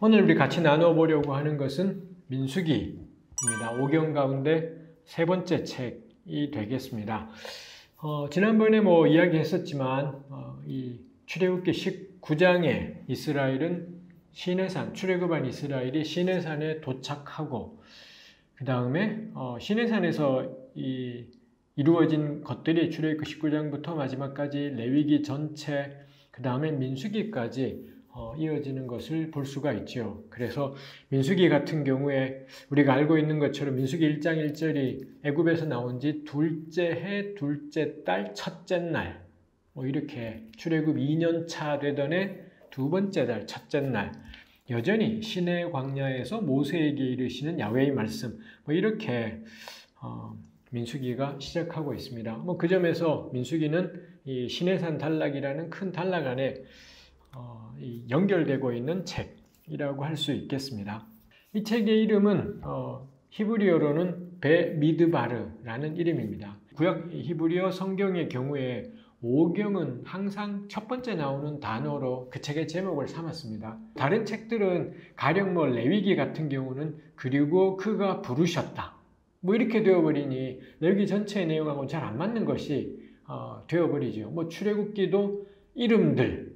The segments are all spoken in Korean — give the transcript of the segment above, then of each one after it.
오늘 우리 같이 나눠보려고 하는 것은 민수기입니다. 5경 가운데 세 번째 책이 되겠습니다. 지난번에 이야기했었지만 이 출애굽기 19장에 이스라엘은 시내산, 출애굽한 이스라엘이 시내산에 도착하고 그 다음에 시내산에서 이루어진 것들이 출애굽기 19장부터 마지막까지 레위기 전체, 그 다음에 민수기까지 이어지는 것을 볼 수가 있죠. 그래서 민수기 같은 경우에 우리가 알고 있는 것처럼 민수기 1장 1절이 애굽에서 나온 지 둘째 해, 둘째 달, 첫째 날, 이렇게 출애굽 2년 차 되던 해 두 번째 달, 첫째 날, 여전히 시내 광야에서 모세에게 이르시는 야훼의 말씀, 이렇게 민수기가 시작하고 있습니다. 그 점에서 민수기는 이 시내산 단락이라는 큰 단락 안에 연결되고 있는 책이라고 할 수 있겠습니다. 이 책의 이름은 히브리어로는 베미드바르라는 이름입니다. 구약 히브리어 성경의 경우에 5경은 항상 첫 번째 나오는 단어로 그 책의 제목을 삼았습니다. 다른 책들은 가령 레위기 같은 경우는 그리고 그가 부르셨다, 이렇게 되어버리니 레위기 전체의 내용하고는 잘 안 맞는 것이 되어버리죠. 출애굽기도 이름들,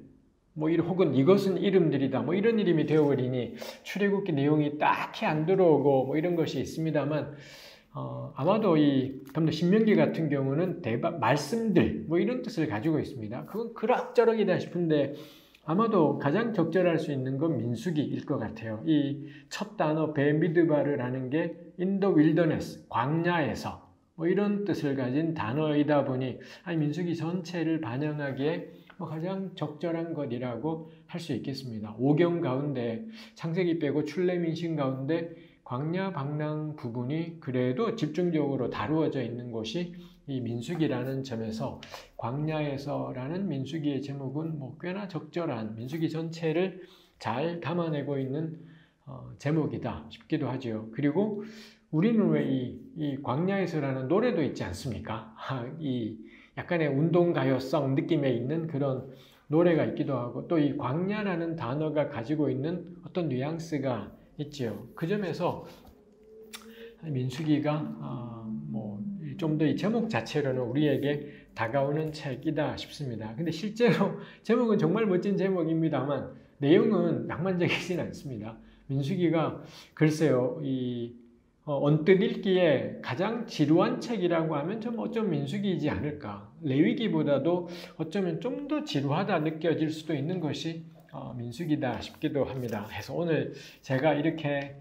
혹은 이것은 이름들이다, 이런 이름이 되어버리니 출애굽기 내용이 딱히 안 들어오고 이런 것이 있습니다만, 아마도 더 신명기 같은 경우는 말씀들, 이런 뜻을 가지고 있습니다. 그건 그럭저럭이다 싶은데 아마도 가장 적절할 수 있는 건 민수기일 것 같아요. 이 첫 단어 베미드바르라는 게 in the wilderness, 광야에서 이런 뜻을 가진 단어이다 보니 민수기 전체를 반영하기에 가장 적절한 것이라고 할 수 있겠습니다. 5경 가운데 창세기 빼고 출애민신 가운데 광야 방랑 부분이 그래도 집중적으로 다루어져 있는 곳이 이 민수기라는 점에서 광야에서라는 민수기의 제목은 꽤나 적절한, 민수기 전체를 잘 담아내고 있는 제목이다 싶기도 하죠. 그리고 우리는 왜 이 광야에서라는 노래도 있지 않습니까? 이 약간의 운동가요성 느낌에 있는 그런 노래가 있기도 하고, 또 이 광야라는 단어가 가지고 있는 어떤 뉘앙스가 있죠. 그 점에서 민수기가 좀 더 이 제목 자체로는 우리에게 다가오는 책이다 싶습니다. 근데 실제로 제목은 정말 멋진 제목입니다만 내용은 낭만적이진 않습니다. 민수기가 글쎄요, 언뜻 읽기에 가장 지루한 책이라고 하면 어쩌면 민수기이지 않을까. 레위기보다도 어쩌면 좀 더 지루하다 느껴질 수도 있는 것이 민수기다 싶기도 합니다. 그래서 오늘 제가 이렇게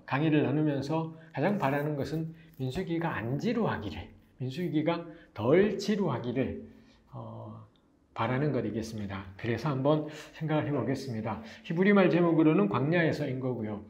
강의를 나누면서 가장 바라는 것은 민수기가 안 지루하기를, 민수기가 덜 지루하기를 바라는 것이겠습니다. 그래서 한번 생각을 해보겠습니다. 히브리말 제목으로는 광야에서인 거고요.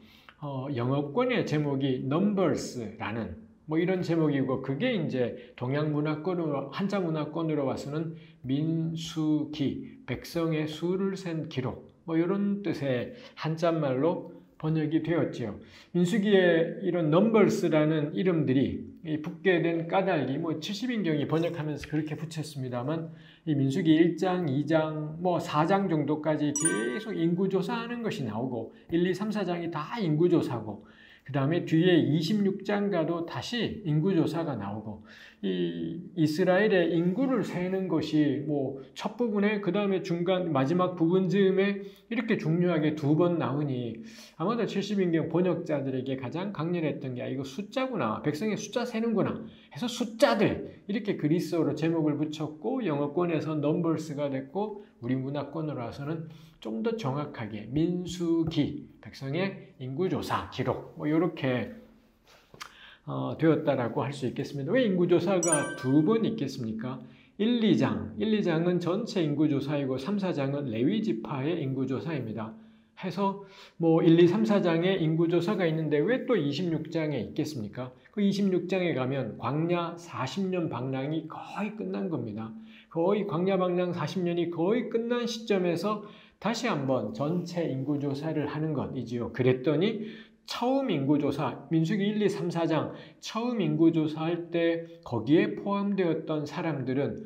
영어권의 제목이 Numbers라는 이런 제목이고, 그게 이제 동양 문화권으로, 한자 문화권으로 와서는 민수기, 백성의 수를 센 기록, 이런 뜻의 한자말로 번역이 되었지요. 민수기에 이런 Numbers라는 이름들이 붙게 된 까닭이 70인경이 번역하면서 그렇게 붙였습니다만, 이 민수기 1장, 2장, 4장 정도까지 계속 인구조사하는 것이 나오고, 1, 2, 3, 4장이 다 인구조사고, 그 다음에 뒤에 26장 가도 다시 인구조사가 나오고, 이 이스라엘의 인구를 세는 것이 첫 부분에, 그 다음에 중간 마지막 부분 즈음에 이렇게 중요하게 두 번 나오니 아마도 70인경 번역자들에게 가장 강렬했던 게 이거 숫자구나, 백성의 숫자 세는구나 해서 숫자들, 이렇게 그리스어로 제목을 붙였고, 영어권에서 넘버스가 됐고, 우리 문화권으로 와서는 좀 더 정확하게 민수기, 백성의 인구조사 기록, 이렇게 되었다라고 할 수 있겠습니다. 왜 인구조사가 두 번 있겠습니까? 1, 2장은 전체 인구조사이고 3, 4장은 레위지파의 인구조사입니다. 해서 1, 2, 3, 4장에 인구조사가 있는데 왜 또 26장에 있겠습니까? 그 26장에 가면 광야 40년 방랑이 거의 끝난 겁니다. 거의 광야 방랑 40년이 거의 끝난 시점에서 다시 한번 전체 인구조사를 하는 것이지요. 그랬더니 처음 인구조사, 민수기 1, 2, 3, 4장 처음 인구조사할 때 거기에 포함되었던 사람들은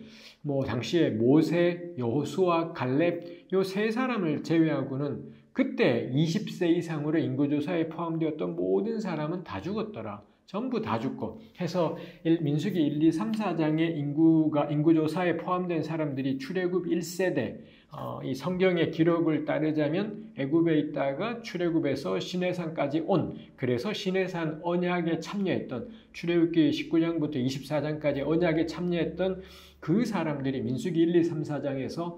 당시에 모세, 여호수아, 갈렙 요 세 사람을 제외하고는 그때 20세 이상으로 인구조사에 포함되었던 모든 사람은 다 죽었더라. 전부 다 죽고 해서 민수기 1, 2, 3, 4장의 인구조사에 포함된 사람들이 출애굽 1세대, 이 성경의 기록을 따르자면 애굽에 있다가 출애굽에서 시내산까지 온, 그래서 시내산 언약에 참여했던, 출애굽기 19장부터 24장까지 언약에 참여했던 그 사람들이 민수기 1, 2, 3, 4장에서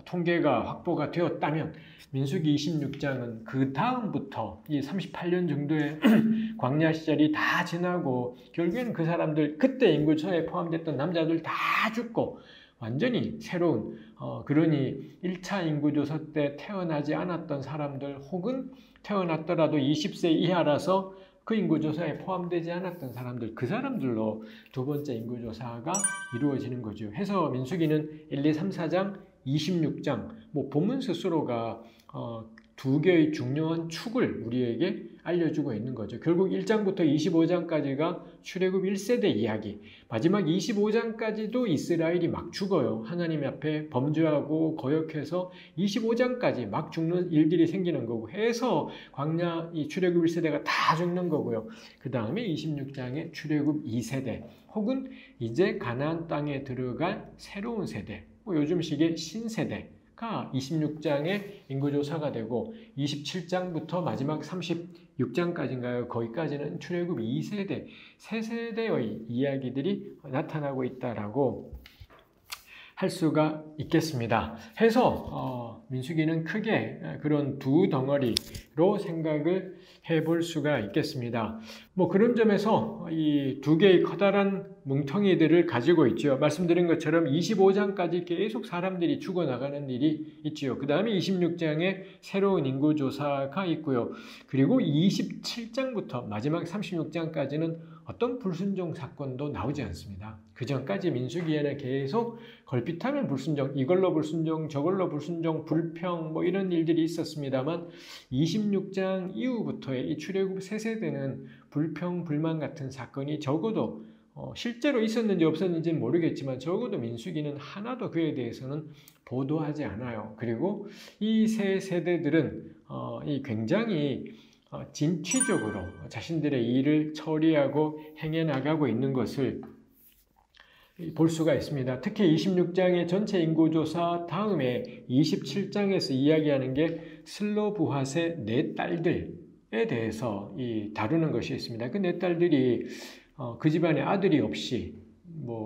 통계가 확보가 되었다면, 민수기 26장은 그 다음부터 이 38년 정도의 광야 시절이 다 지나고 결국에는 그 사람들, 그때 인구조사에 포함됐던 남자들 다 죽고 완전히 새로운, 그러니 1차 인구조사 때 태어나지 않았던 사람들, 혹은 태어났더라도 20세 이하라서 그 인구조사에 포함되지 않았던 사람들, 그 사람들로 두 번째 인구조사가 이루어지는 거죠. 해서 민수기는 1, 2, 3, 4장, 26장, 본문 스스로가 두 개의 중요한 축을 우리에게 알려주고 있는 거죠. 결국 1장부터 25장까지가 출애굽 1세대 이야기, 마지막 25장까지도 이스라엘이 막 죽어요. 하나님 앞에 범죄하고 거역해서 25장까지 막 죽는 일들이 생기는 거고 해서 광야 이 출애굽 1세대가 다 죽는 거고요. 그 다음에 26장에 출애굽 2세대, 혹은 이제 가나안 땅에 들어갈 새로운 세대, 요즘식의 신세대가 26장의 인구조사가 되고, 27장부터 마지막 36장까지인가요? 거기까지는 출애굽 2세대, 세 세대의 이야기들이 나타나고 있다라고 할 수가 있겠습니다. 해서 민수기는 크게 그런 두 덩어리로 생각을 해볼 수가 있겠습니다. 그런 점에서 이 두 개의 커다란 뭉텅이들을 가지고 있죠. 말씀드린 것처럼 25장까지 계속 사람들이 죽어나가는 일이 있지요. 그 다음에 26장에 새로운 인구조사가 있고요. 그리고 27장부터 마지막 36장까지는 어떤 불순종 사건도 나오지 않습니다. 그 전까지 민수기에는 계속 걸핏하면 불순종, 이걸로 불순종, 저걸로 불순종, 불평 이런 일들이 있었습니다만 26장 이후부터의 이 출애굽 세 세대는 불평, 불만 같은 사건이 적어도 실제로 있었는지 없었는지는 모르겠지만 적어도 민수기는 하나도 그에 대해서는 보도하지 않아요. 그리고 이 세 세대들은 굉장히 진취적으로 자신들의 일을 처리하고 행해나가고 있는 것을 볼 수가 있습니다. 특히 26장의 전체 인구조사 다음에 27장에서 이야기하는 게 슬로브핫의 네 딸들에 대해서 다루는 것이 있습니다. 그 네 딸들이 그 집안에 아들이 없이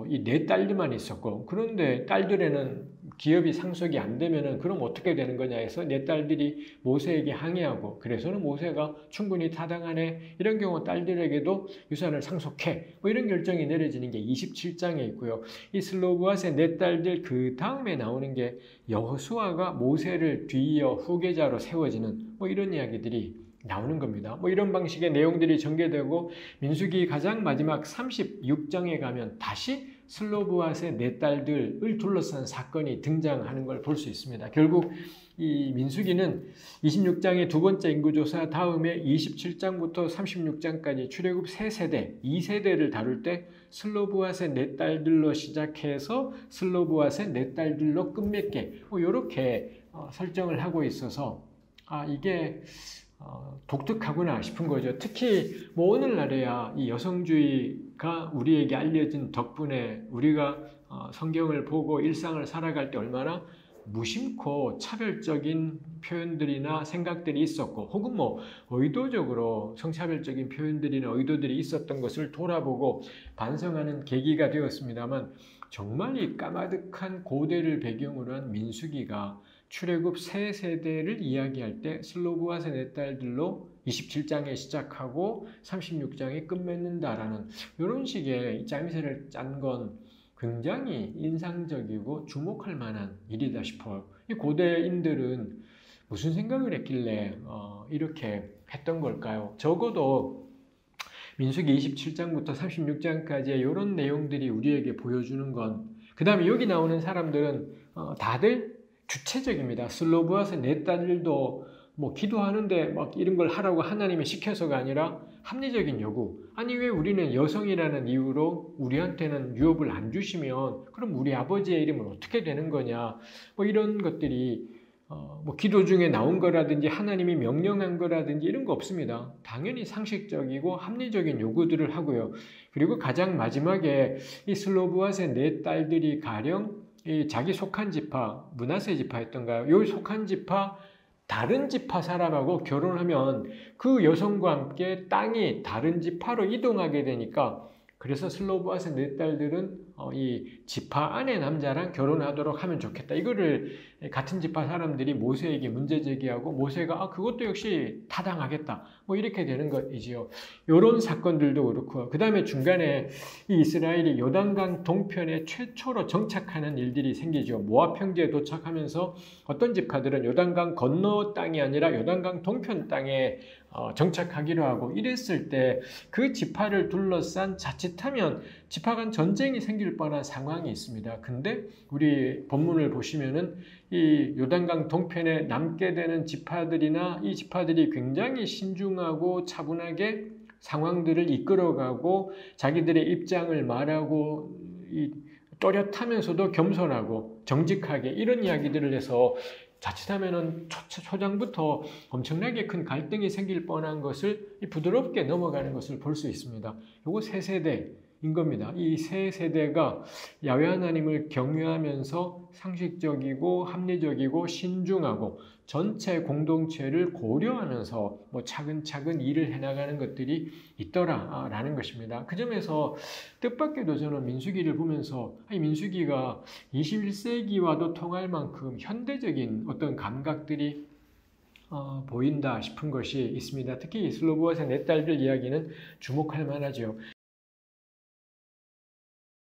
이 네 딸들만 있었고, 그런데 딸들에는 기업이 상속이 안 되면은 그럼 어떻게 되는 거냐 해서 네 딸들이 모세에게 항의하고, 그래서는 모세가 충분히 타당하네, 이런 경우 딸들에게도 유산을 상속해, 이런 결정이 내려지는 게 27장에 있고요. 이 슬로브핫의 네 딸들 그 다음에 나오는 게 여호수아가 모세를 뒤이어 후계자로 세워지는 이런 이야기들이 나오는 겁니다. 이런 방식의 내용들이 전개되고, 민수기 가장 마지막 36장에 가면 다시 슬로브핫의 네 딸들을 둘러싼 사건이 등장하는 걸 볼 수 있습니다. 결국 이 민수기는 26장의 두 번째 인구조사 다음에 27장부터 36장까지 출애굽 세 세대, 2세대를 다룰 때 슬로브핫의 네 딸들로 시작해서 슬로브핫의 네 딸들로 끝맺게 이렇게 설정을 하고 있어서 이게 독특하구나 싶은 거죠. 특히 오늘날에야 이 여성주의가 우리에게 알려진 덕분에 우리가 성경을 보고 일상을 살아갈 때 얼마나 무심코 차별적인 표현들이나 생각들이 있었고, 혹은 의도적으로 성차별적인 표현들이나 의도들이 있었던 것을 돌아보고 반성하는 계기가 되었습니다만, 정말 이 까마득한 고대를 배경으로 한 민수기가 출애굽 세 세대를 이야기할 때 슬로브핫의 네 딸들로 27장에 시작하고 36장에 끝맺는다라는 이런 식의 짜임새를 짠 건 굉장히 인상적이고 주목할 만한 일이다 싶어요. 이 고대인들은 무슨 생각을 했길래 이렇게 했던 걸까요? 적어도 민수기 27장부터 36장까지의 이런 내용들이 우리에게 보여주는 건, 그 다음에 여기 나오는 사람들은 다들 주체적입니다. 슬로브핫의 네 딸들도 기도하는데 이런 걸 하라고 하나님이 시켜서가 아니라 합리적인 요구. 아니 왜 우리는 여성이라는 이유로 우리한테는 유업을 안 주시면 그럼 우리 아버지의 이름은 어떻게 되는 거냐. 이런 것들이 뭐 기도 중에 나온 거라든지 하나님이 명령한 거라든지 이런 거 없습니다. 당연히 상식적이고 합리적인 요구들을 하고요. 그리고 가장 마지막에 이 슬로보아스의 네 딸들이 가령 이 자기 속한 지파, 므낫세 지파였던가요? 요 속한 지파 다른 지파 사람하고 결혼하면 그 여성과 함께 땅이 다른 지파로 이동하게 되니까 그래서 슬로보아스의 네 딸들은 이 지파 안의 남자랑 결혼하도록 하면 좋겠다. 이거를 같은 지파 사람들이 모세에게 문제 제기하고 모세가 그것도 역시 타당하겠다. 뭐 이렇게 되는 것이지요. 이런 사건들도 그렇고 그 다음에 중간에 이 이스라엘이 요단강 동편에 최초로 정착하는 일들이 생기죠. 모압 평지에 도착하면서 어떤 지파들은 요단강 건너 땅이 아니라 요단강 동편 땅에 정착하기로 하고 이랬을 때 그 지파를 둘러싼 자칫하면 지파 간 전쟁이 생길 뻔한 상황이 있습니다. 근데 우리 본문을 보시면은 이 요단강 동편에 남게 되는 지파들이나 이 지파들이 굉장히 신중하고 차분하게 상황들을 이끌어가고 자기들의 입장을 말하고 또렷하면서도 겸손하고 정직하게 이런 이야기들을 해서 자칫하면은 초장부터 엄청나게 큰 갈등이 생길 뻔한 것을 부드럽게 넘어가는 것을 볼 수 있습니다. 요거 세 세대인 겁니다. 이 세 세대가 야훼 하나님을 경외하면서 상식적이고 합리적이고 신중하고 전체 공동체를 고려하면서 뭐 차근차근 일을 해나가는 것들이 있더라라는 것입니다. 그 점에서 뜻밖에도 저는 민수기를 보면서 민수기가 21세기와도 통할 만큼 현대적인 어떤 감각들이 보인다 싶은 것이 있습니다. 특히 슬로보아스의 네 딸들 이야기는 주목할 만하죠.